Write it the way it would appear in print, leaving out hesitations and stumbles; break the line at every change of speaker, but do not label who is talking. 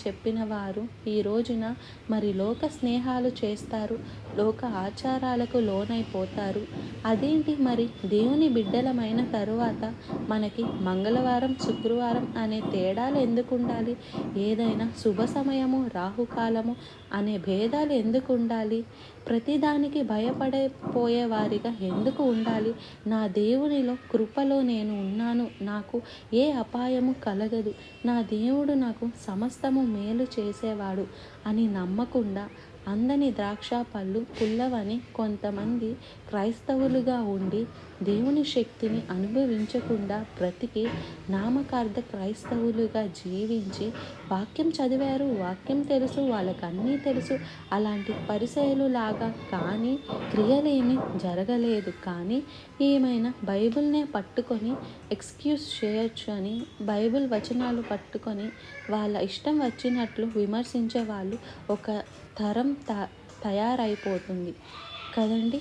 చెప్పిన వారు ఈ రోజున మరి లోక స్నేహాలు చేస్తారు, లోక ఆచారాలకు లోనైపోతారు. అదేంటి మరి దేవుని బిడ్డలమైన తరువాత మనకి మంగళవారం, శుక్రవారం అనే తేడాలు ఎందుకు ఉండాలి? ఏదైనా శుభ సమయము, రాహుకాలము అనే భేదాలు ఎందుకు ఉండాలి? ప్రతిదానికి భయపడిపోయే వారిగా ఎందుకు ఉండాలి? నా దేవునిలో కృపలో నేను ఉన్నాను, నాకు ఏ అపాయము కలగదు, నా దేవుడు నాకు సమస్తము మేలు చేసేవాడు అని నమ్మకుండా అందని ద్రాక్ష పళ్ళు పుల్లవని కొంతమంది క్రైస్తవులుగా ఉండి దేవుని శక్తిని అనుభవించకుండా బ్రతికి నామకార్థ క్రైస్తవులుగా జీవించి వాక్యం చదివారు, వాక్యం తెలుసు, వాళ్ళకి అన్నీ తెలుసు, అలాంటి పరిచయలు లాగా కానీ క్రియలేమీ జరగలేదు. కానీ ఏమైనా బైబిల్నే పట్టుకొని ఎక్స్క్యూజ్ చేయొచ్చు అని బైబిల్ వచనాలు పట్టుకొని వాళ్ళ ఇష్టం వచ్చినట్లు విమర్శించే వాళ్ళు ఒక తరం తయారైపోతుంది కదండి.